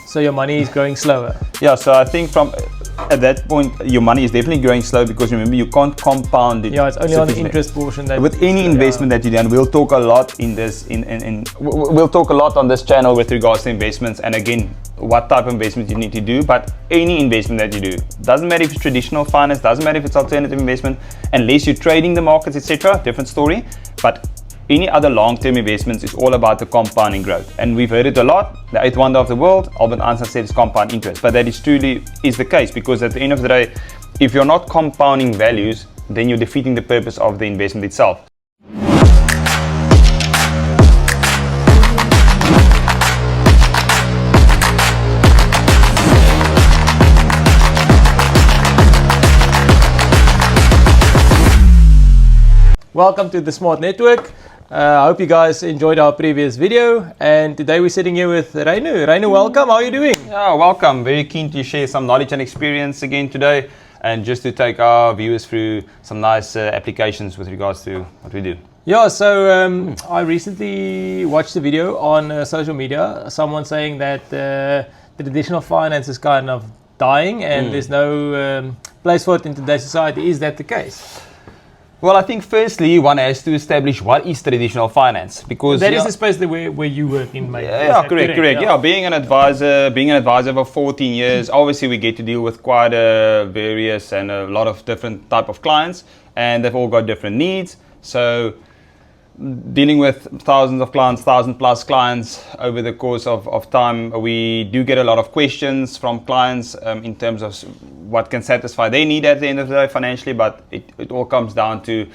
So your money is growing slower. Yeah, so I think from at that point, your money is definitely growing slow because remember, you can't compound it. Yeah, it's only on the interest portion. That with any investment that you do, and we'll talk a lot in this, we'll talk a lot on this channel with regards to investments, and again, what type of investment you need to do. But any investment that you do, doesn't matter if it's traditional finance, doesn't matter if it's alternative investment, unless you're trading the markets, etc. Different story. But any other long-term investments is all about the compounding growth. And we've heard it a lot. The eighth wonder of the world, Albert Einstein said, is compound interest. But that is truly is the case, because at the end of the day, if you're not compounding values, then you're defeating the purpose of the investment itself. Welcome to the Smart Network. I hope you guys enjoyed our previous video, and today we're sitting here with Reino. Reino, welcome. How are you doing? Yeah, welcome. Very keen to share some knowledge and experience again today, and just to take our viewers through some nice applications with regards to what we do. Yeah, so I recently watched a video on social media, someone saying that the traditional finance is kind of dying and there's no place for it in today's society. Is that the case? Well, I think firstly one has to establish what is traditional finance, because that is the space where you work in. Correct. Yeah, being an advisor for 14 years, obviously we get to deal with quite various and a lot of different type of clients, and they've all got different needs. So dealing with thousands of clients, 1,000+ clients over the course of time, we do get a lot of questions from clients in terms of what can satisfy their need at the end of the day financially, but it all comes down to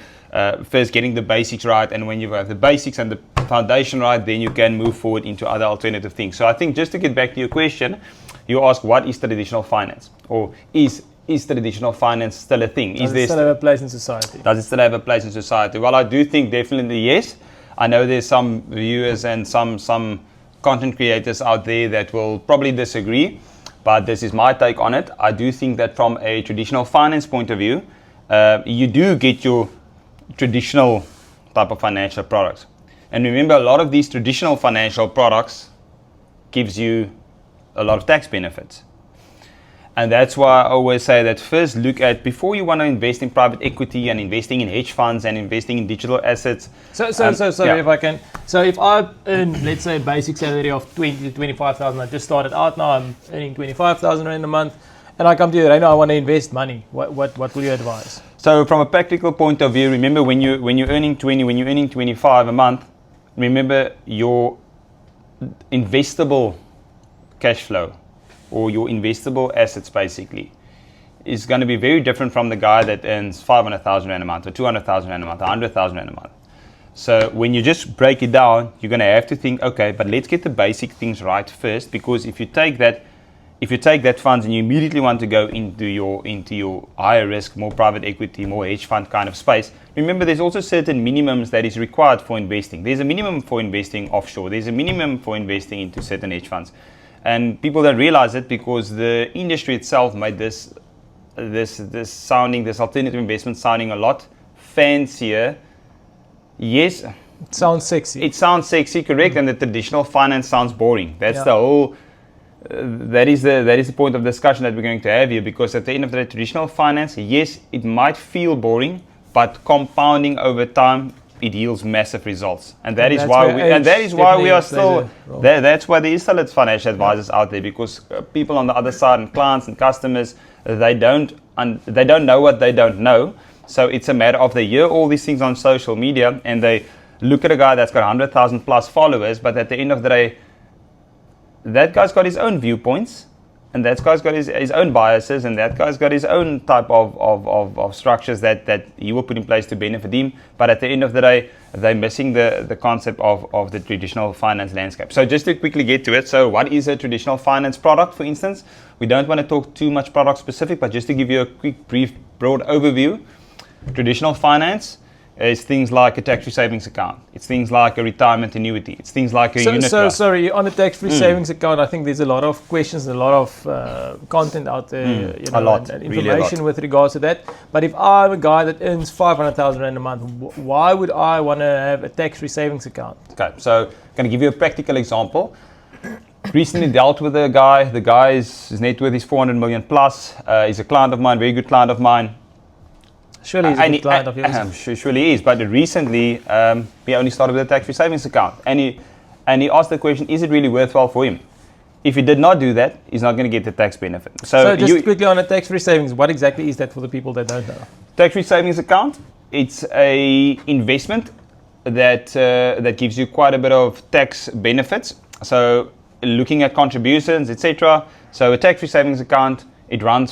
first getting the basics right, and when you have the basics and the foundation right, then you can move forward into other alternative things. So I think, just to get back to your question, you ask what is traditional finance, or is traditional finance still a thing? Does it still have a place in society? Does it still have a place in society? Well, I do think definitely yes. I know there's some viewers and some content creators out there that will probably disagree, but this is my take on it. I do think that from a traditional finance point of view, you do get your traditional type of financial products. And remember, a lot of these traditional financial products gives you a lot of tax benefits. And that's why I always say that first look at, before you want to invest in private equity and investing in hedge funds and investing in digital assets. So if I can, so if I earn, let's say, a basic salary of 20 to 25,000, I just started out now, I'm earning 25,000 Rand a month, and I come to you right now, I want to invest money. What will you advise? So from a practical point of view, remember when you're earning 20, when you're earning 25 a month, remember your investable cash flow, or your investable assets basically, is going to be very different from the guy that earns 500,000 Rand a month, or 200,000 Rand a month, or 100,000 Rand a month. So when you just break it down, you're going to have to think, okay, but let's get the basic things right first, because if you take that funds and you immediately want to go into your higher risk, more private equity, more hedge fund kind of space, remember there's also certain minimums that is required for investing. There's a minimum for investing offshore. There's a minimum for investing into certain hedge funds. And people don't realize it, because the industry itself made this alternative investment sounding a lot fancier. Yes, it sounds sexy. It sounds sexy, correct, and the traditional finance sounds boring. That's the whole. That is the point of discussion that we're going to have here, because at the end of the day, traditional finance, yes, it might feel boring, but compounding over time, it yields massive results, and that is why we are still there. That's why there is still financial advisors out there, because people on the other side, and clients and customers, they don't know what they don't know. So it's a matter of they hear all these things on social media, and they look at a guy that's got 100,000+ followers, but at the end of the day, that guy's got his own viewpoints, and that guy's got his own biases, and that guy's got his own type of structures that he will put in place to benefit him. But at the end of the day, they're missing the concept of the traditional finance landscape. So just to quickly get to it, so what is a traditional finance product, for instance? We don't want to talk too much product specific, but just to give you a quick, brief, broad overview, traditional finance is things like a tax-free savings account. It's things like a retirement annuity. It's things like a unit trust. Sorry, on a tax-free savings account, I think there's a lot of questions and a lot of content out there, and information with regards to that. But if I'm a guy that earns 500,000 Rand a month, why would I want to have a tax-free savings account? Okay, so I'm going to give you a practical example. recently dealt with a guy. The guy's his net worth is 400 million plus. He's a client of mine, very good client of mine. Surely he's a good client of yours. Surely he is. But recently, he only started with a tax-free savings account, and he asked the question: is it really worthwhile for him? If he did not do that, he's not going to get the tax benefit. So just quickly on a tax-free savings, what exactly is that for the people that don't know? Tax-free savings account. It's a investment that gives you quite a bit of tax benefits. So looking at contributions, etc. So a tax-free savings account, it runs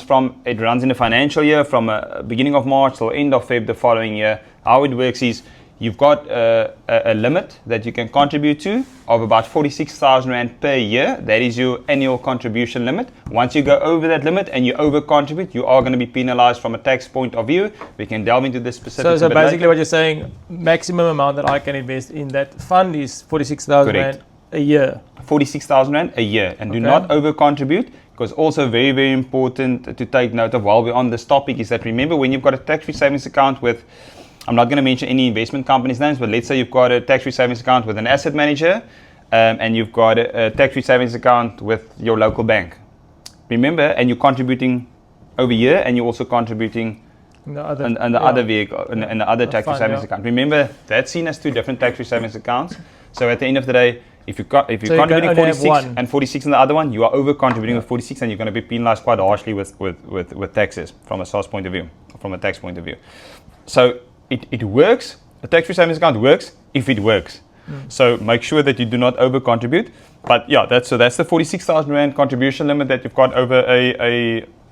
in the financial year from beginning of March till end of Feb the following year. How it works is you've got a limit that you can contribute to of about 46,000 Rand per year. That is your annual contribution limit. Once you go over that limit and you over contribute, you are going to be penalized from a tax point of view. We can delve into the specifics. So basically what you're saying, maximum amount that I can invest in that fund is 46,000 Rand a year. 46,000 Rand a year, and do not over contribute. Because also very, very important to take note of while we're on this topic is that remember when you've got a tax-free savings account with, I'm not going to mention any investment companies' names, but let's say you've got a tax-free savings account with an asset manager and you've got a tax-free savings account with your local bank. Remember, and you're contributing over here and you're also contributing in the other vehicle, in the other tax-free savings account. Remember, that's seen as two different tax-free savings accounts. So at the end of the day, if you're contributing 46 and 46 in the other one, you are over contributing with 46 and you're going to be penalized quite harshly with taxes from a SARS point of view, from a tax point of view. So it works. A tax-free savings account works if it works. So make sure that you do not over contribute. But yeah, that's the 46,000 Rand contribution limit that you've got over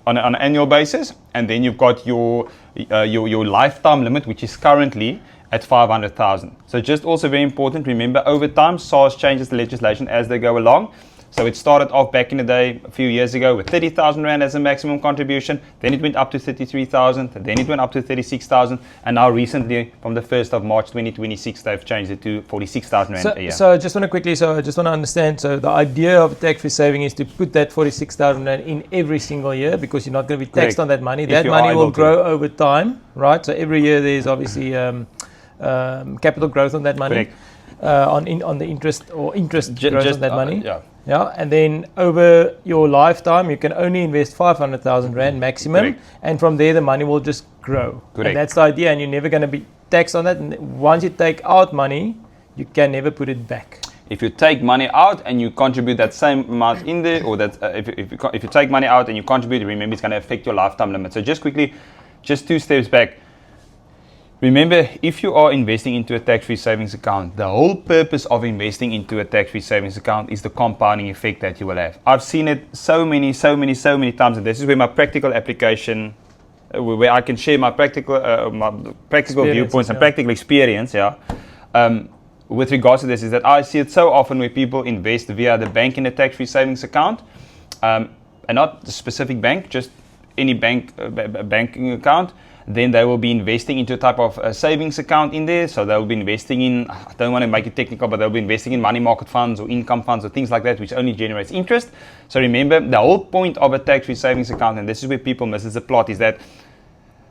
on an annual basis, and then you've got your lifetime limit, which is currently at 500,000. So just also very important, remember over time SARS changes the legislation as they go along. So it started off back in the day a few years ago with 30,000 Rand as a maximum contribution, then it went up to 33,000, then it went up to 36,000, and now recently from the 1st of March 2026 they've changed it to 46,000 Rand a year. So I just want to understand, so the idea of tax-free saving is to put that 46,000 Rand in every single year because you're not going to be taxed on that money. That money will grow over time, right? So every year there's obviously capital growth on that money. On the interest growth on that money. Yeah, and then over your lifetime, you can only invest 500,000 Rand maximum, and from there the money will just grow. And that's the idea, and you're never going to be taxed on that. And once you take out money, you can never put it back. If you take money out and you contribute that same amount in there, or that if you take money out and you contribute, remember it's going to affect your lifetime limit. So just quickly, just 2 steps back. Remember, if you are investing into a tax-free savings account, the whole purpose of investing into a tax-free savings account is the compounding effect that you will have. I've seen it so many times, and this is where my practical application, where I can share my practical viewpoints and practical experience, with regards to this, is that I see it so often where people invest via the bank in a tax-free savings account, and not the specific bank, just any banking account. Then they will be investing into a type of savings account in there. So they'll be investing in, I don't want to make it technical, but they'll be investing in money market funds or income funds or things like that, which only generates interest. So remember, the whole point of a tax-free savings account, and this is where people miss the plot, is that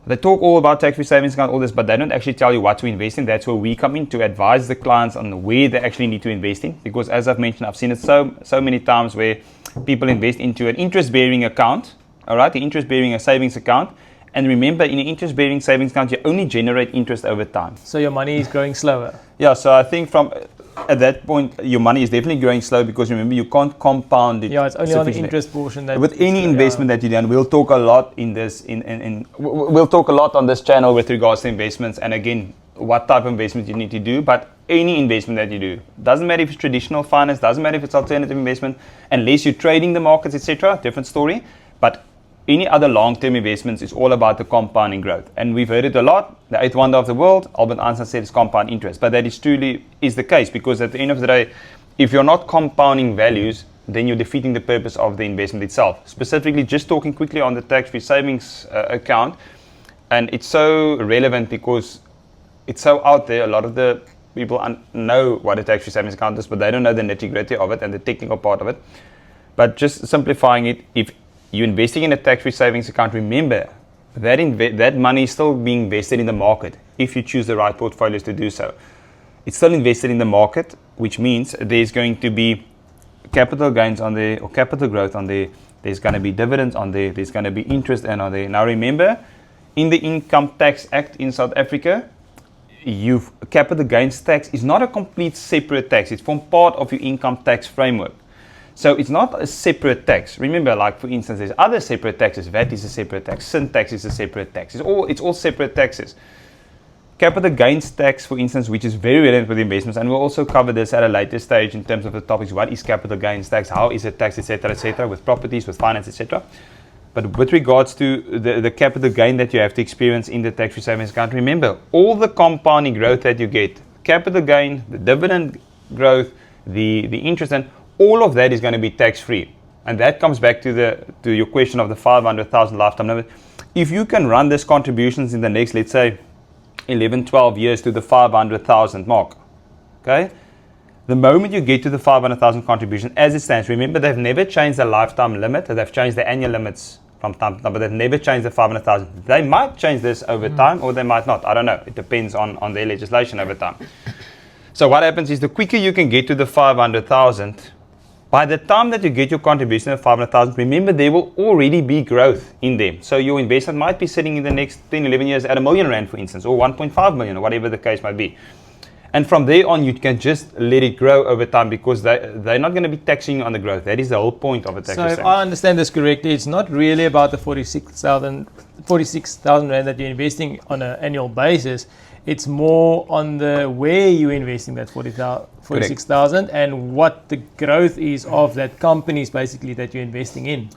they talk all about tax-free savings account, all this, but they don't actually tell you what to invest in. That's where we come in to advise the clients on where they actually need to invest in. Because as I've mentioned, I've seen it so many times where people invest into an interest-bearing account, all right, the interest-bearing savings account. And remember, in an interest-bearing savings account, you only generate interest over time. So your money is growing slower. Yeah, so I think from at that point, your money is definitely growing slow because remember, you can't compound it. Yeah, it's only on the interest portion. That with any investment that you do, and we'll talk a lot in this. We'll talk a lot on this channel with regards to investments, and again, what type of investment you need to do. But any investment that you do, doesn't matter if it's traditional finance, doesn't matter if it's alternative investment, unless you're trading the markets, etc. Different story. But any other long-term investments is all about the compounding growth. And we've heard it a lot. The 8th wonder of the world, Albert Einstein said, is compound interest. But that is truly the case, because at the end of the day, if you're not compounding values, then you're defeating the purpose of the investment itself. Specifically, just talking quickly on the tax-free savings account, and it's so relevant because it's so out there. A lot of the people know what a tax-free savings account is, but they don't know the nitty-gritty of it and the technical part of it. But just simplifying it, if you're investing in a tax-free savings account, remember that money is still being invested in the market if you choose the right portfolios to do so. It's still invested in the market, which means there's going to be capital gains on there or capital growth on there. There's going to be dividends on there. There's going to be interest and on there. Now remember, in the Income Tax Act in South Africa, capital gains tax is not a complete separate tax. It's from part of your income tax framework. So it's not a separate tax. Remember, like for instance, there's other separate taxes. VAT is a separate tax. Sin tax is a separate tax. It's all separate taxes. Capital gains tax, for instance, which is very relevant with investments, and we'll also cover this at a later stage in terms of the topics. What is capital gains tax? How is it taxed, etc., with properties, with finance, etc. But with regards to the capital gain that you have to experience in the tax-free savings account, remember, all the compounding growth that you get, capital gain, the dividend growth, the interest, and all of that is going to be tax-free. And that comes back to your question of the 500,000 lifetime limit. If you can run these contributions in the next, let's say, 11, 12 years to the 500,000 mark, okay? The moment you get to the 500,000 contribution, as it stands, remember they've never changed the lifetime limit. They've changed the annual limits from time to time, but they've never changed the 500,000. They might change this over time, or they might not. I don't know. It depends on their legislation over time. So what happens is the quicker you can get to the 500,000, by the time that you get your contribution of 500,000, remember there will already be growth in them. So your investment might be sitting in the next 10, 11 years at R1 million, for instance, or 1.5 million, or whatever the case might be. And from there on, you can just let it grow over time because they're not going to be taxing you on the growth. That is the whole point of a tax. So if I understand this correctly, it's not really about the 46,000 rand that you're investing on an annual basis. It's more on the where you're investing that 46,000 and what the growth is of that companies basically that you're investing in.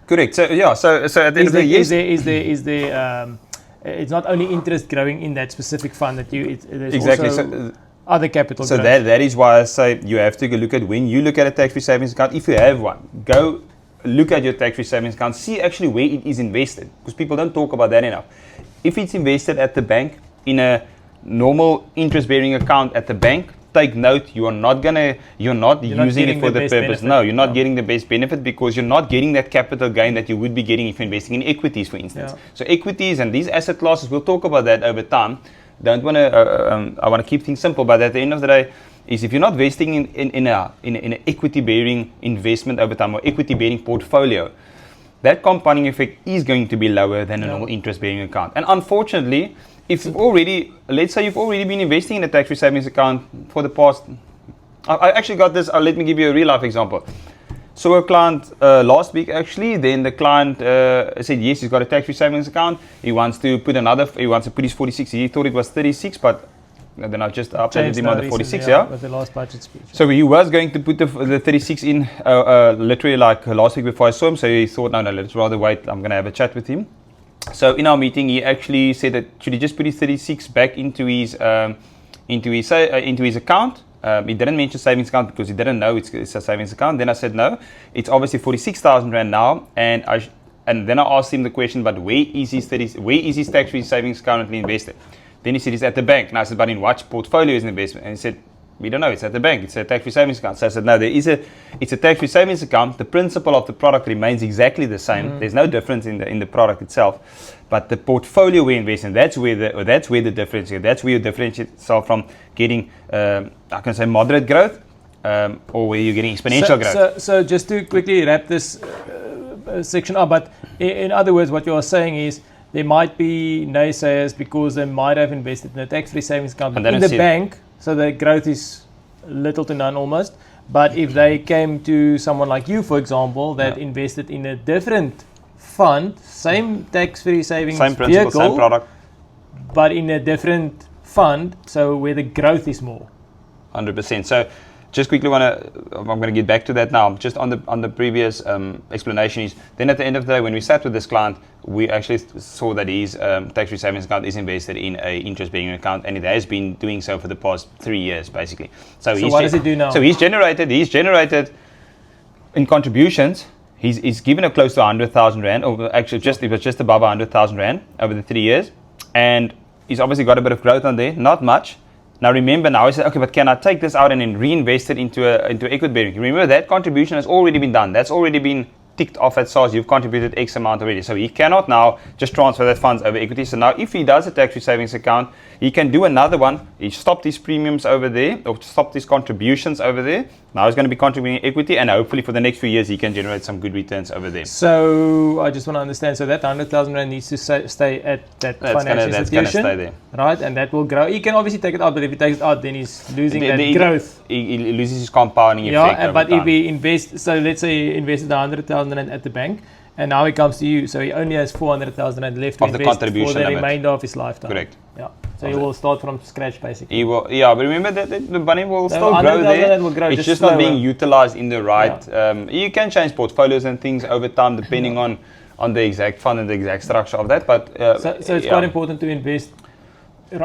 Correct. So yeah. So at the end of the year, is there it's not only interest growing in that specific fund that there's exactly. Also other capital. So that is why I say you have to look at when you look at a tax-free savings account. If you have one, go look at your tax-free savings account. See actually where it is invested because people don't talk about that enough. If it's invested at the bank in a normal interest-bearing account at the bank, take note, you're not using it for the purpose. Benefit. No, you're not getting the best benefit because you're not getting that capital gain that you would be getting if you're investing in equities, for instance. Yeah. So equities and these asset classes, we'll talk about that over time. I want to keep things simple, but at the end of the day, is if you're not investing in an equity-bearing investment over time or equity-bearing portfolio, that compounding effect is going to be lower than a normal interest-bearing account. And unfortunately, if let's say you've already been investing in a tax-free savings account for the past, I actually got this, let me give you a real life example. So a client last week actually, then the client said yes, he's got a tax-free savings account. He wants to put his 46. He thought it was 36, but then I've just updated him on the 46, with the last budget speech. So he was going to put the 36 in literally like last week before I saw him. So he thought, no, let's rather wait. I'm going to have a chat with him. So in our meeting, he actually said that should he just put his 36 back into his account. He didn't mention savings account because he didn't know it's a savings account. Then I said no, it's obviously 46,000 rand now, and then I asked him the question, but where is his tax-free savings currently invested? Then he said it's at the bank. And I said, but in what portfolio is an investment? And he said, we don't know, it's at the bank, it's a tax-free savings account. So I said, no, it's a tax-free savings account. The principle of the product remains exactly the same. There's no difference in the product itself. But the portfolio we invest in, that's where the difference is. That's where you differentiate yourself from getting, I can say, moderate growth, or where you're getting exponential growth. So just to quickly wrap this section up, but in other words, what you're saying is there might be naysayers because they might have invested in a tax-free savings account in the bank, so the growth is little to none almost. But if they came to someone like you, for example, that invested in a different fund, same tax-free savings same principle, vehicle, same product, but in a different fund, so where the growth is more. 100%. So just quickly I'm going to get back to that now. Just on the previous explanation is, then at the end of the day, when we sat with this client, we actually saw that his tax-free savings account is invested in an interest-bearing account, and it has been doing so for the past 3 years, basically. So what does it do now? So he's generated in contributions. He's given a close to 100,000 rand, or actually it was just above 100,000 rand over the 3 years, and he's obviously got a bit of growth on there, not much. Now remember, he said, okay, but can I take this out and then reinvest it into equity bearing? Remember that contribution has already been done. That's already been ticked off at SARS, you've contributed X amount already. So he cannot now just transfer that funds over equity. So now if he does a tax-free savings account, he can do another one. He stopped his premiums over there, or stopped his contributions over there. Now he's going to be contributing equity, and hopefully for the next few years he can generate some good returns over there. So I just want to understand. So that 100,000 rand needs to stay at that financial That's going to institution, stay there. right? And that will grow. He can obviously take it out, but if he takes it out, then he's losing that growth. He loses his compounding effect. Yeah, but time. if he invests, so let's say he invested 100,000 rand at the bank, and now he comes to you, so he only has 400,000 rand left to Of the invest contribution for the limit. remainder of his lifetime. Correct. Yeah. So he will start from scratch basically. He will, yeah, but remember that the money will still grow 100,000 there. will grow It's just just not being slower. utilized in the right. You can change portfolios and things over time depending on the exact fund and the exact structure of that. But So it's quite important to invest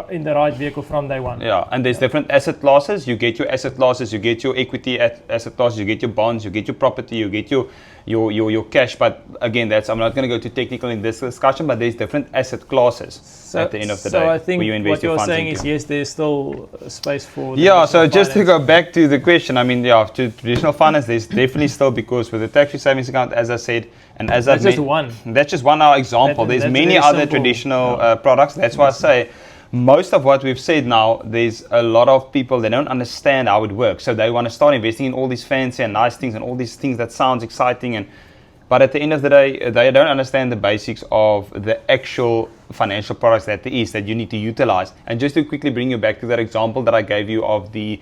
in the right vehicle from day one. Yeah, and there's different asset classes. You get your asset classes, you get your equity asset classes, you get your bonds, you get your property, you get your cash. But again, I'm not going to go too technical in this discussion, but there's different asset classes at the end of the day. So I think where you invest what your you're funds saying into. is yes, there's still space for. Yeah, so just to finance. go back to the question, I mean, yeah, to traditional finance, there's definitely still, because with the tax-free savings account, as I said, and as That's I've just one. That's just one example. There's That's many very other simple. traditional products. That's why I say most of what we've said now, there's a lot of people, they don't understand how it works. So they want to start investing in all these fancy and nice things and all these things that sounds exciting, but at the end of the day, they don't understand the basics of the actual financial products that there is that you need to utilize. And just to quickly bring you back to that example that I gave you of the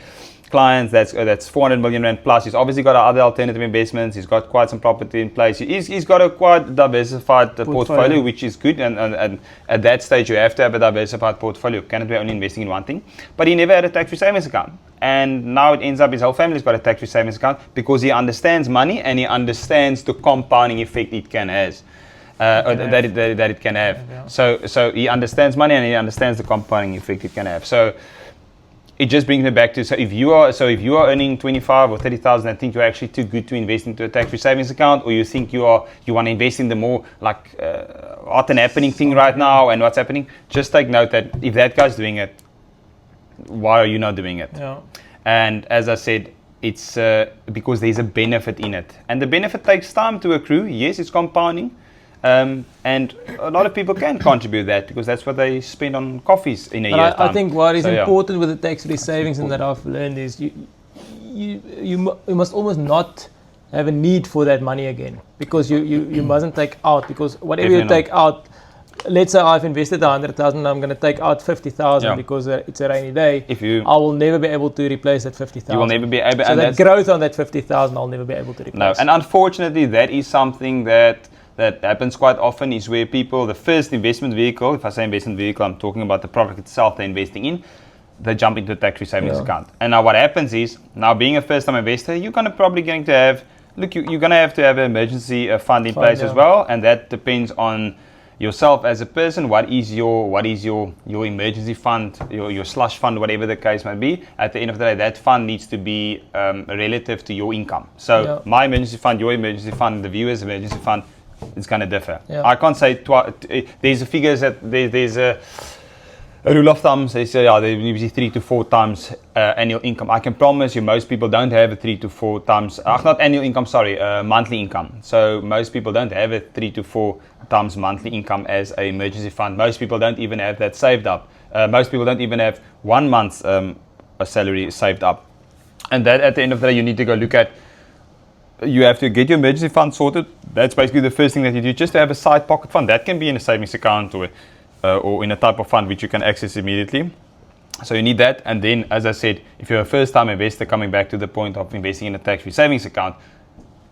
clients that's 400 million rand plus. He's obviously got other alternative investments. He's got quite some property in place. He's got a quite diversified portfolio, which is good. And at that stage, you have to have a diversified portfolio. You cannot be only investing in one thing. But he never had a tax-free savings account. And now it ends up his whole family's got a tax-free savings account because he understands money and he understands the compounding effect it can have. That it can have. Yeah. So he understands money and he understands the compounding effect it can have. So it just brings me back to, if you are earning 25 or 30,000 and think you're actually too good to invest into a tax-free savings account, or you think you want to invest in the more like hot and happening thing right now and what's happening, just take note that if that guy's doing it, why are you not doing it? Yeah. And as I said, it's because there's a benefit in it, and the benefit takes time to accrue. Yes, it's compounding. And a lot of people can contribute that because that's what they spend on coffees in a year's time. I think what is important with the tax-free savings and that I've learned is you must almost not have a need for that money again, because you mustn't take out, because whatever you take out, let's say I've invested 100,000, I'm going to take out 50,000 because it's a rainy day. I will never be able to replace that 50,000. You will never be able. So that growth on that 50,000, I'll never be able to replace. No, and unfortunately, that is something that happens quite often, is where people, the first investment vehicle, if I say investment vehicle, I'm talking about the product itself they're investing in, they jump into a tax-free savings account. And now what happens is, now being a first-time investor, you're going to probably going to have, you're going to have an emergency fund in place as well, and that depends on yourself as a person. What is your emergency fund, your slush fund, whatever the case might be. At the end of the day, that fund needs to be relative to your income. So my emergency fund, your emergency fund, the viewer's emergency fund, it's going to differ. I can't say there's a figures that there's a rule of thumb. They say there needs to be 3 to 4 times annual income. I can promise you most people don't have a 3 to 4 times not annual income, sorry, monthly income. So most people don't have a 3 to 4 times monthly income as an emergency fund. Most people don't even have that saved up. Most people don't even have 1 month's a salary saved up. And that at the end of the day, you need to go look at. You have to get your emergency fund sorted. That's basically the first thing that you do, just to have a side pocket fund. That can be in a savings account or in a type of fund which you can access immediately. So you need that. And then, as I said, if you're a first-time investor, coming back to the point of investing in a tax-free savings account,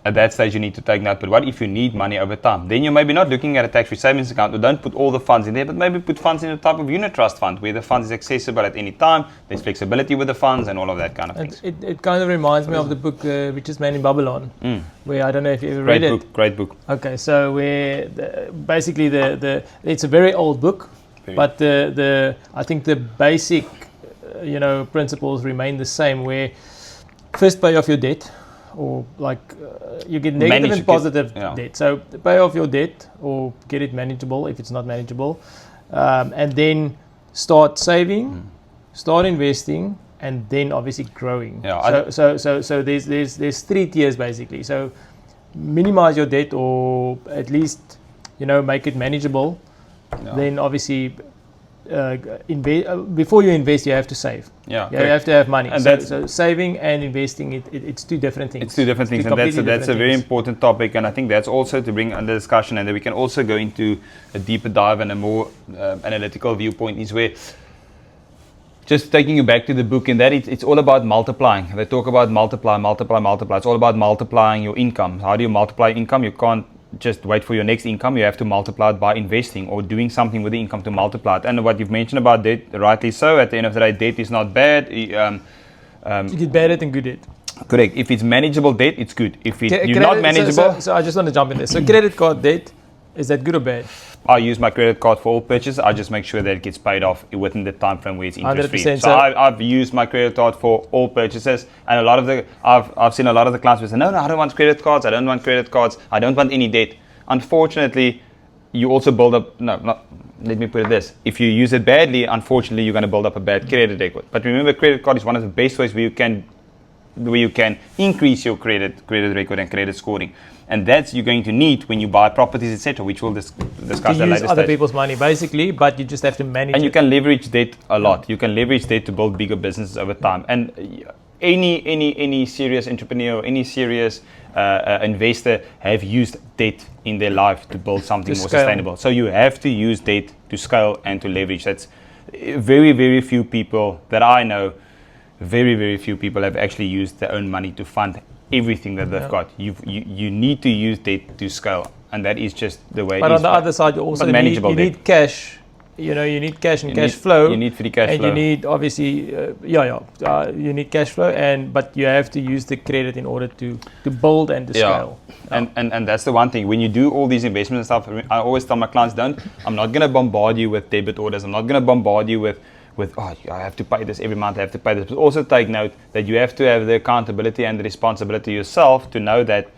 at that stage you need to take note. But what if you need money over time? Then you may be not looking at a tax-free savings account, or don't put all the funds in there, but maybe put funds in a type of unit trust fund where the funds is accessible at any time. There's flexibility with the funds and all of that kind of things. It kind of reminds me of the book Richest Man in Babylon, where I don't know if you ever read it. Great book. Okay, so where basically it's a very old book, but I think the basic principles remain the same. Where first pay off your debt. Or you get negative and positive debt. So pay off your debt or get it manageable if it's not manageable, and then start saving, start investing, and then obviously growing. So there's 3 tiers basically. So minimize your debt or at least, make it manageable, then obviously before you invest, you have to save. Yeah, you have to have money. And so saving and investing, it's two different things. It's two different things, and that's a very important topic. And I think that's also to bring under discussion, and then we can also go into a deeper dive and a more analytical viewpoint is where, just taking you back to the book, in that it's all about multiplying. They talk about multiply. It's all about multiplying your income. How do you multiply income? You can't just wait for your next income. You have to multiply it by investing or doing something with the income to multiply it. And what you've mentioned about debt, rightly so, at the end of the day, debt is not bad. You get bad debt and good debt. Correct. If it's manageable debt, it's good. If you're not manageable... So I just want to jump in there. So credit card debt, is that good or bad? I use my credit card for all purchases. I just make sure that it gets paid off within the time frame where it's interest free. So I've used my credit card for all purchases, and I've seen a lot of the clients who say, no, I don't want credit cards. I don't want any debt. Unfortunately, you also build up. Let me put it this: if you use it badly, unfortunately, you're going to build up a bad credit record. But remember, credit card is one of the best ways where you can increase your credit record and credit scoring. And that's you're going to need when you buy properties, etc., which we'll discuss at later use other people's money, basically, but you just have to manage and you can leverage debt a lot. You can leverage debt to build bigger businesses over time. And any serious entrepreneur, any serious investor have used debt in their life to build something more sustainable. So you have to use debt to scale and to leverage. That's very, very few people that I know. Very, very few people have actually used their own money to fund everything that they've got. You need to use debt to scale, and that is just the way. But on the other side, you also need cash. You need cash and cash flow. You need free cash flow. And you need obviously, you need cash flow, but you have to use the credit in order to build and to scale. And that's the one thing. When you do all these investments and stuff, I always tell my clients, I'm not going to bombard you with debit orders. I'm not going to bombard you with I have to pay this every month, I have to pay this. But also take note that you have to have the accountability and the responsibility yourself to know that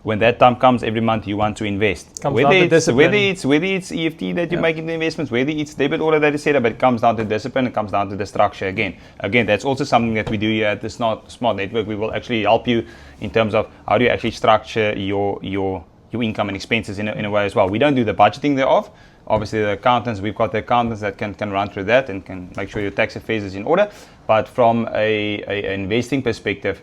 when that time comes every month, you want to invest. Whether it's EFT that you're making the investments, whether it's debit order that is set up, but it comes down to discipline, it comes down to the structure again. Again, that's also something that we do here at the Smart Network. We will actually help you in terms of how do you actually structure your income and expenses in a way as well. We don't do the budgeting thereof. Obviously, the accountants, we've got the accountants that can run through that and can make sure your tax affairs is in order. But from a investing perspective,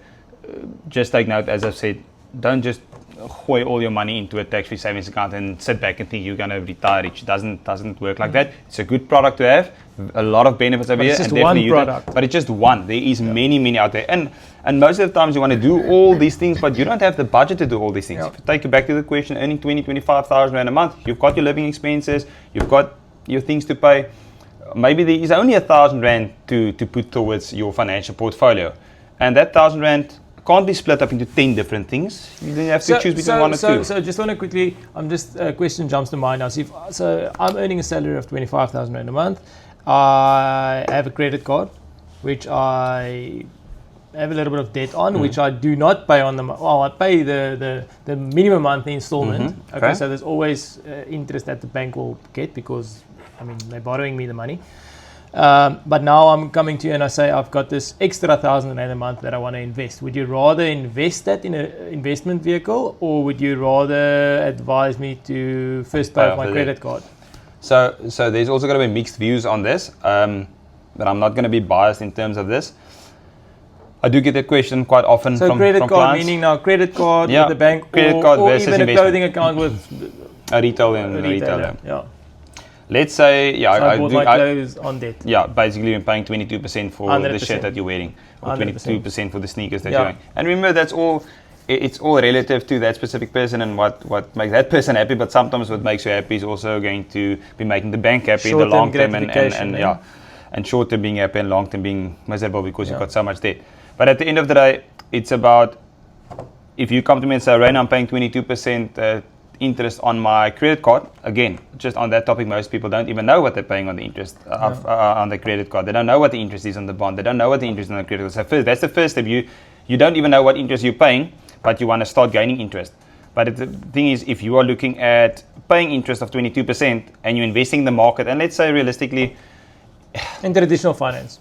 just take note, as I've said, don't just hoy all your money into a tax-free savings account and sit back and think you're going to retire rich. It doesn't work like that. It's a good product to have, a lot of benefits over here, and definitely use it. But it's just one. There is many out there, and most of the times you want to do all these things, but you don't have the budget to do all these things. Yeah. If you take it back to the question, earning 25,000 rand a month, you've got your living expenses, you've got your things to pay. Maybe there is only 1,000 rand to put towards your financial portfolio, and that 1,000 rand can't be split up into 10 different things. You have to choose between one or two. So just want to quickly, a question jumps to mind now. So I'm earning a salary of 25,000 rand a month. I have a credit card, which I have a little bit of debt on, which I do not pay on I pay the minimum monthly installment. Okay, so there's always interest that the bank will get because, they're borrowing me the money. But now I'm coming to you and I say I've got this extra 1,000 rand a month that I want to invest. Would you rather invest that in an investment vehicle, or would you rather advise me to first pay off my credit card? So there's also going to be mixed views on this, but I'm not going to be biased in terms of this. I do get that question quite often from credit card clients. Meaning now credit card with the bank, credit card versus even investment. A clothing account with a retailer. Yeah. Let's say, I bought my clothes on debt. Yeah, basically you're paying 22% for 100%. the shirt that you're wearing, or 22% for the sneakers that Yeah. you're wearing. And remember, that's all. It's all relative to that specific person and what makes that person happy. But sometimes what makes you happy is also going to be making the bank happy in the long term, and short term being happy and long term being miserable because you've got so much debt. But at the end of the day, it's about, if you come to me and say, Rain, I'm paying 22% interest on my credit card. Again, just on that topic, most people don't even know what they're paying on the interest on the credit card. They don't know what the interest is on the bond. They don't know what the interest is on the credit card. So that's the first step. You don't even know what interest you're paying, but you want to start gaining interest. But the thing is, if you are looking at paying interest of 22% and you're investing in the market, and let's say realistically, in traditional finance,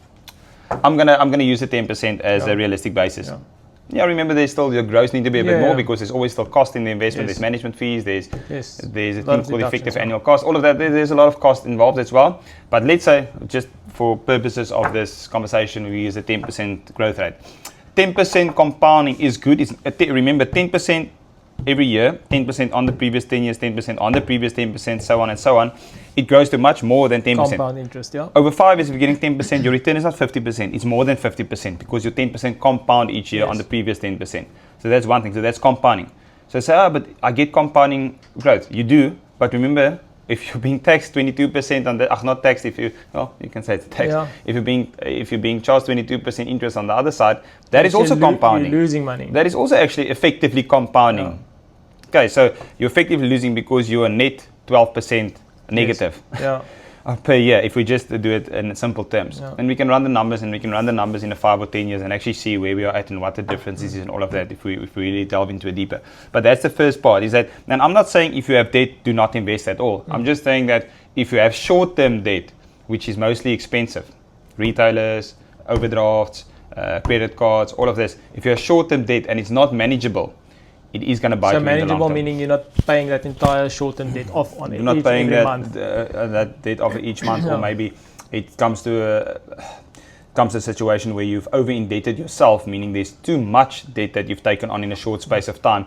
I'm gonna use the 10% as a realistic basis. Yeah. Yeah, remember there's still your growth need to be a bit Yeah. more because there's always still cost in the investment. Yes. There's management fees. There's Yes. a Lot thing of called deductions, effective yeah. annual cost. All of that. There's a lot of cost involved as well. But let's say, just for purposes of this conversation, we use a 10% growth rate. 10% compounding is good. Remember, 10% every year, 10% on the previous 10 years, 10% on the previous 10%, so on and so on. It grows to much more than 10%. Compound interest, yeah. Over 5 years, if you're getting 10%, your return is not 50%. It's more than 50% because your 10% compound each year Yes. on the previous 10%. So that's one thing. So that's compounding. So say, but I get compounding growth. You do, but remember, if you're being taxed 22% on that, not taxed. If you can say it's tax. Yeah. If you're being charged 22% interest on the other side, that is also compounding. You're losing money. That is also actually effectively compounding. Yeah. Okay, so you're effectively losing because you are net 12% negative. Yeah. Per year, if we just do it in simple terms. Yeah. And we can run the numbers, and we can run the numbers in a 5 or 10 years and actually see where we are at and what the difference is and all of that if we really delve into it deeper. But that's the first part, is that, and I'm not saying if you have debt, do not invest at all. I'm just saying that if you have short-term debt, which is mostly expensive, retailers, overdrafts, credit cards, all of this, if you have short-term debt and it's not manageable, it is going to bite So you in the long manageable term. meaning you're not paying that entire short-term debt off on it. You're not paying every that month. that debt off each month, No. or maybe it comes to a situation where you've over-indebted yourself, meaning there's too much debt that you've taken on in a short space of time,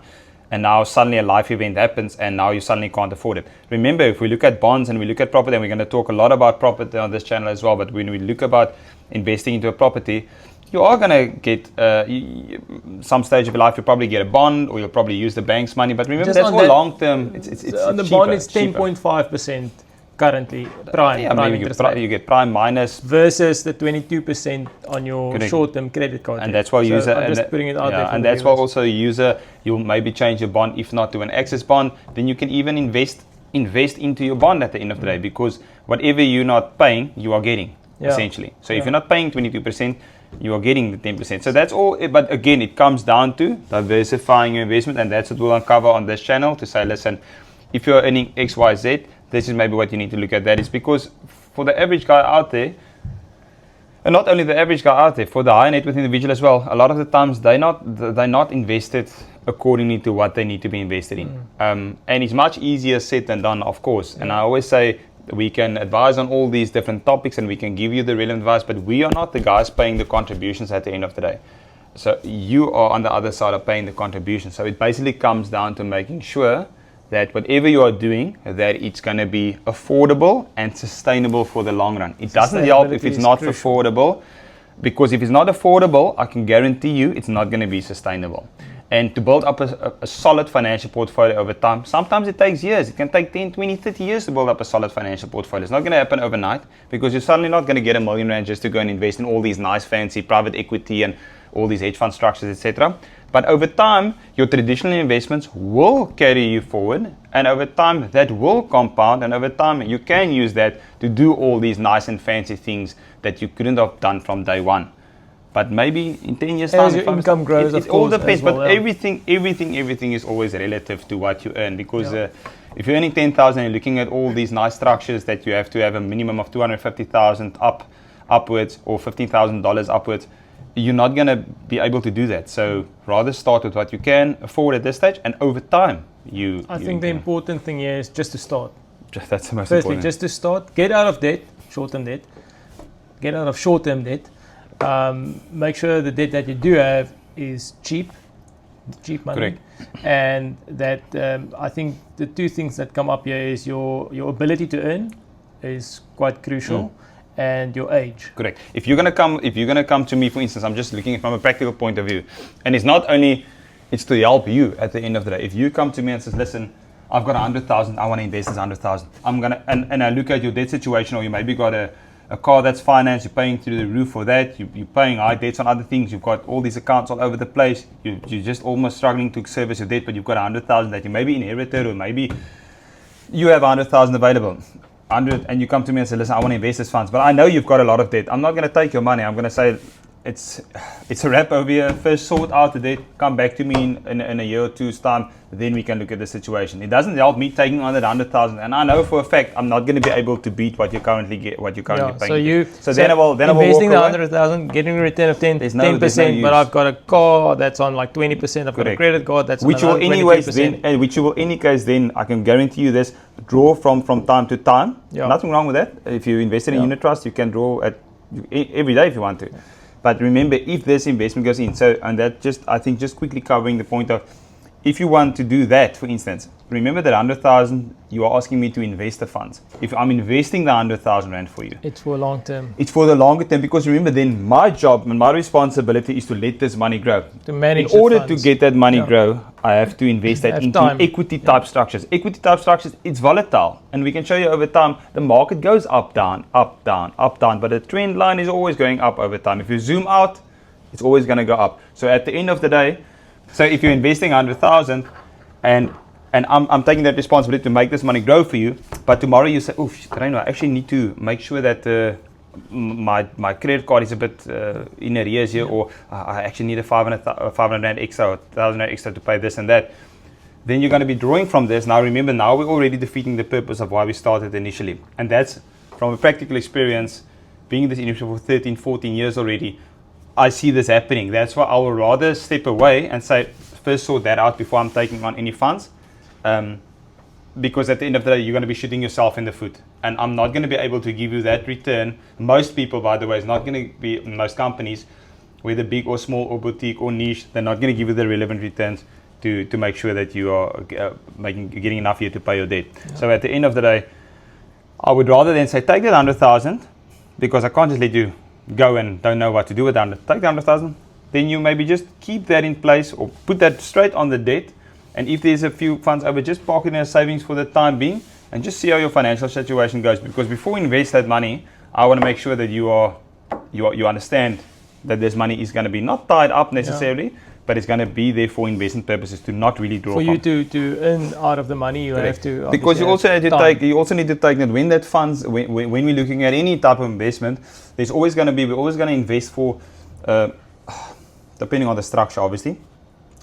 and now suddenly a life event happens, and now you suddenly can't afford it. Remember, if we look at bonds and we look at property, and we're going to talk a lot about property on this channel as well, but when we look about investing into a property, you are going to get some stage of your life, you'll probably get a bond, or you'll probably use the bank's money. But remember, Just that's on all that- long term. It's on the cheaper, bond, it's cheaper. 10.5% currently prime. Yeah, prime maybe interest you rate. get prime minus. Versus the 22% on your Correct. short-term credit card. And debt. that's why So user, I'm and just putting it out there. For and the that's why viewers. also user, you'll maybe change your bond, if not to an access bond, then you can even invest into your bond at the end of the day, because whatever you're not paying, you are getting, Yeah. essentially. So if Yeah. you're not paying 22%, you are getting the 10%. So that's all. But again, it comes down to diversifying your investment, and that's what we'll uncover on this channel, to say, listen, if you're earning X, Y, Z, this is maybe what you need to look at. That is because for the average guy out there, and not only the average guy out there, for the high net worth individual as well, a lot of the times they're not invested accordingly to what they need to be invested in. And it's much easier said than done, of course. And I always say we can advise on all these different topics and we can give you the relevant advice, but we are not the guys paying the contributions at the end of the day. So you are on the other side of paying the contributions. So it basically comes down to making sure that whatever you are doing, that it's going to be affordable and sustainable for the long run. It doesn't help if Sustainability it's is not crucial. affordable, because if it's not affordable, I can guarantee you it's not going to be sustainable. And to build up a solid financial portfolio over time, sometimes it takes years. It can take 10, 20, 30 years to build up a solid financial portfolio. It's not going to happen overnight, because you're suddenly not going to get $1 million just to go and invest in all these nice fancy private equity and all these hedge fund structures, etc. But over time, your traditional investments will carry you forward, and over time that will compound, and over time you can use that to do all these nice and fancy things that you couldn't have done from day one. But maybe in 10 years' time, As your income grows, it of all course, depends. as well, But yeah. everything is always relative to what you earn, because Yeah. if you're earning 10,000 and you're looking at all these nice structures that you have to have a minimum of 250,000 upwards, or $15,000 upwards, you're not going to be able to do that. So rather start with what you can afford at this stage, and over time I think the important thing here is just to start. that's the most Firstly, important. just to start, get out of debt, short-term debt, get out of short-term debt. Make sure the debt that you do have is cheap money. Correct. And that I think the two things that come up here is your ability to earn is quite crucial, and your age. Correct. If you're gonna come to me, for instance, I'm just looking from a practical point of view, and it's not only, it's to help you at the end of the day. If you come to me and says, listen, I've got 100,000, I want to invest this 100,000. I'm gonna and I look at your debt situation, or you maybe got a car that's financed, you're paying through the roof for that, you're paying high debts on other things, you've got all these accounts all over the place, you're just almost struggling to service your debt, but you've got 100,000 that you maybe inherited, or maybe you have 100,000 available. And you come to me and say, listen, I want to invest this funds, but I know you've got a lot of debt. I'm not going to take your money. I'm going to say, it's a wrap over here. First sort out the debt, come back to me in a year or two's time, then we can look at the situation. It doesn't help me taking on that 100,000, and I know for a fact I'm not going to be able to beat what you're currently paying. So then I will investing the walk away. 100,000, getting a return of 10%, There's no 10%, use. but I've got a car that's on like 20%. I've got a Correct. credit card that's Which on will another anyways 22%. then, and which you will any case then, I can guarantee you this, draw from time to time. Yeah. Nothing wrong with that. If you invest in a unit trust, you can draw every day if you want to. But remember, if this investment goes in, and that I think just quickly covering the point of, if you want to do that, for instance, remember that 100,000, you are asking me to invest the funds. If I'm investing the 100,000 Rand for you, It's for long term. it's for the longer term, because remember, then my job and my responsibility is to let this money grow. To manage In order the to funds. get that money Yeah. grow, I have to invest that Have into time. equity type structures. Equity type structures, it's volatile, and we can show you over time the market goes up, down, up, down, up, down, but the trend line is always going up over time. If you zoom out, it's always going to go up. So at the end of the day, so if you're investing 100,000 and I'm taking that responsibility to make this money grow for you, but tomorrow you say, oh, Reno, I actually need to make sure that my credit card is a bit in arrears here, or I actually need a 500 Rand extra or 1,000 Rand extra to pay this and that. Then you're going to be drawing from this. Now remember, now we're already defeating the purpose of why we started initially. And that's from a practical experience, being in this industry for 13, 14 years already, I see this happening. That's why I would rather step away and say, first sort that out before I'm taking on any funds. Because at the end of the day, you're going to be shooting yourself in the foot. And I'm not going to be able to give you that return. Most people, by the way, is not going to be, most companies, whether big or small or boutique or niche, they're not going to give you the relevant returns to make sure that you are getting enough here to pay your debt. Yeah. So at the end of the day, I would rather than say, take that 100,000, because I can't just let you go and don't know what to do with that. Take the 100,000, then you maybe just keep that in place or put that straight on the debt. And if there's a few funds over, just park it in a savings for the time being and just see how your financial situation goes. Because before we invest that money, I want to make sure that you understand that this money is going to be not tied up necessarily, but it's going to be there for investment purposes, to not really draw for you to earn out of the money. You have to, because you also need to take that when that funds, when we're looking at any type of investment, we're always going to invest for depending on the structure obviously.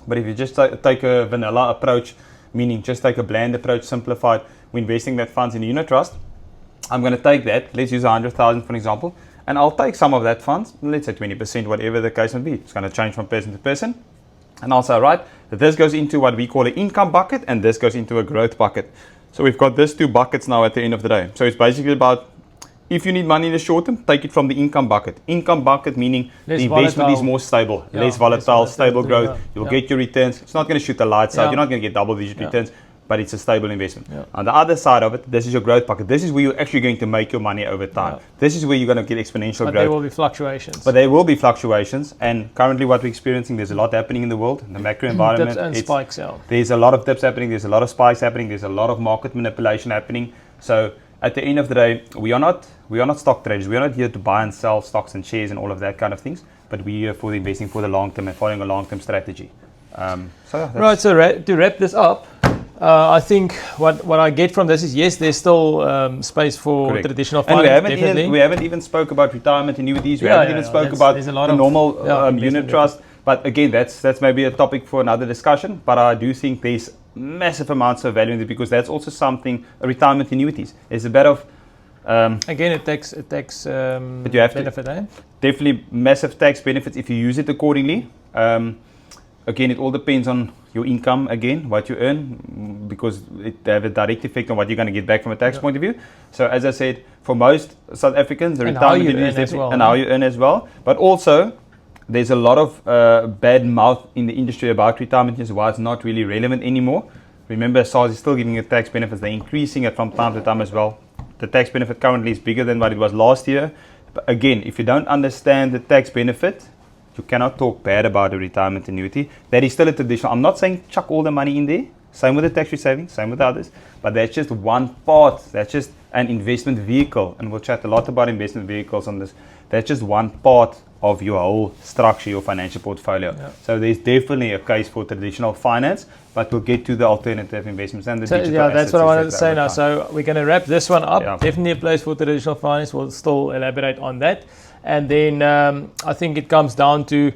But if you just take a vanilla approach, meaning just take a bland approach, simplified, we're investing that funds in a unit trust, I'm going to take that, let's use 100,000 for example, and I'll take some of that funds, let's say 20%, whatever the case may be. It's going to change from person to person. And I'll say, right, this goes into what we call an income bucket, and this goes into a growth bucket. So we've got these two buckets now at the end of the day. So it's basically about, if you need money in the short term, take it from the income bucket. Income bucket meaning the investment is more stable, less volatile, stable growth. You'll get your returns. It's not going to shoot the lights out. You're not going to get double-digit returns, but it's a stable investment. On the other side of it, this is your growth bucket. This is where you're actually going to make your money over time. This is where you're going to get exponential growth. But there will be fluctuations. And currently what we're experiencing, there's a lot happening in the world, in the macro environment. Dips and spikes out. There's a lot of dips happening. There's a lot of spikes happening. There's a lot of market manipulation happening. So at the end of the day, we are not stock traders. We are not here to buy and sell stocks and shares and all of that kind of things. But we're here for investing for the long term and following a long term strategy. Right. So to wrap this up, I think what I get from this is, yes, there's still space for traditional finance. And we haven't even spoke about retirement annuities. We haven't even spoke about the normal unit trust. But again, that's maybe a topic for another discussion. But I do think there's massive amounts of value in it, because that's also something, retirement annuities. There's a bit of again, it takes but you have benefit, definitely massive tax benefits if you use it accordingly. Again, it all depends on your income, again, what you earn, because it have a direct effect on what you're going to get back from a tax point of view. So as I said, for most South Africans, the retirement annuities definitely, and how you earn as well. But also, there's a lot of bad mouth in the industry about retirement annuities, why it's not really relevant anymore. Remember, SARS is still giving you tax benefits. They're increasing it from time to time as well. The tax benefit currently is bigger than what it was last year. But again, if you don't understand the tax benefit, you cannot talk bad about a retirement annuity. That is still a traditional. I'm not saying chuck all the money in there. Same with the tax-free savings, same with others. But that's just one part. That's just an investment vehicle. And we'll chat a lot about investment vehicles on this. That's just one part of your whole structure, your financial portfolio. Yeah. So there's definitely a case for traditional finance, but we'll get to the alternative investments and the digital yeah, that's assets, what I wanted to etc. say now. So we're going to wrap this one up. Yeah. Definitely a place for traditional finance. We'll still elaborate on that. And then I think it comes down to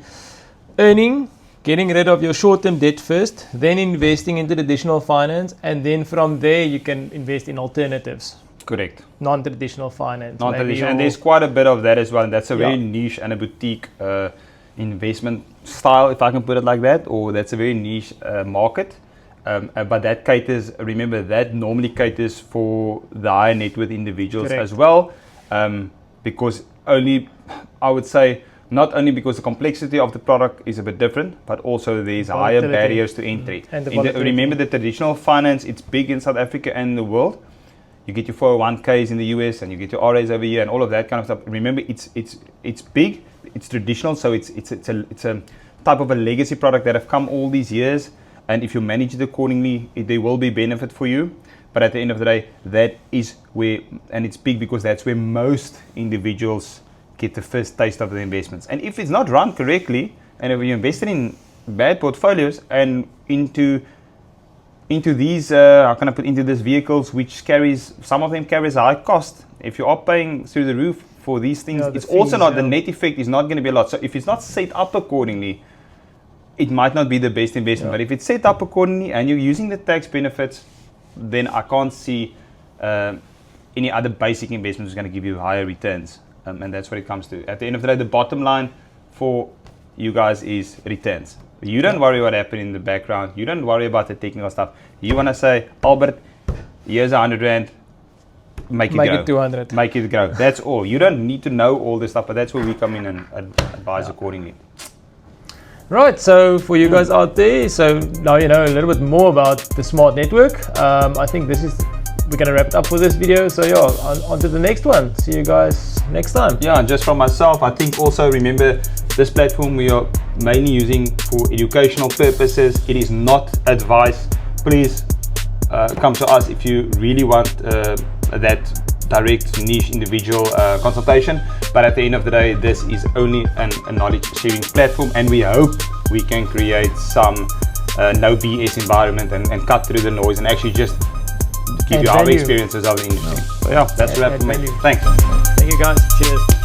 earning, getting rid of your short-term debt first, then investing into traditional finance, and then from there you can invest in alternatives. Correct. Non-traditional finance. Non-traditional, and there's quite a bit of that as well. And that's a very niche and a boutique investment style, if I can put it like that, or that's a very niche market. But that caters, remember, that normally caters for the high net worth individuals Correct. as well, because only, I would say, not only because the complexity of the product is a bit different, but also there's higher barriers to entry. And remember, the traditional finance, it's big in South Africa and the world. You get your 401ks in the US and you get your RAs over here and all of that kind of stuff. Remember, it's big, it's traditional, so it's a type of a legacy product that have come all these years. And if you manage it accordingly, there will be benefit for you. But at the end of the day, that is where, and it's big because that's where most individuals get the first taste of the investments. And if it's not run correctly, and if you invested in bad portfolios and into these, how can I put, into these vehicles, which carries, some of them carries a high cost. If you are paying through the roof for these things, it's fees, also not, the net effect is not going to be a lot. So if it's not set up accordingly, it might not be the best investment. But if it's set up accordingly and you're using the tax benefits, then I can't see any other basic investment is going to give you higher returns. And that's what it comes to. At the end of the day, the bottom line for you guys is returns. You don't worry what happened in the background. You don't worry about the technical stuff. You want to say, Albert, here's 100 Rand, make it grow. It 200. Make it grow. That's all. You don't need to know all this stuff, but that's where we come in and advise accordingly. Right, so for you guys out there, so now you know a little bit more about the smart network. I think we're going to wrap it up for this video. So yeah, on to the next one. See you guys next time. Yeah, and just from myself, I think also remember this platform we are mainly using for educational purposes. It is not advice. Please come to us if you really want that direct niche individual consultation. But at the end of the day, this is only a knowledge sharing platform, and we hope we can create some no BS environment and cut through the noise and actually just give you our experiences of the industry. So yeah, that's a wrap for me. Thanks. Thank you guys. Cheers.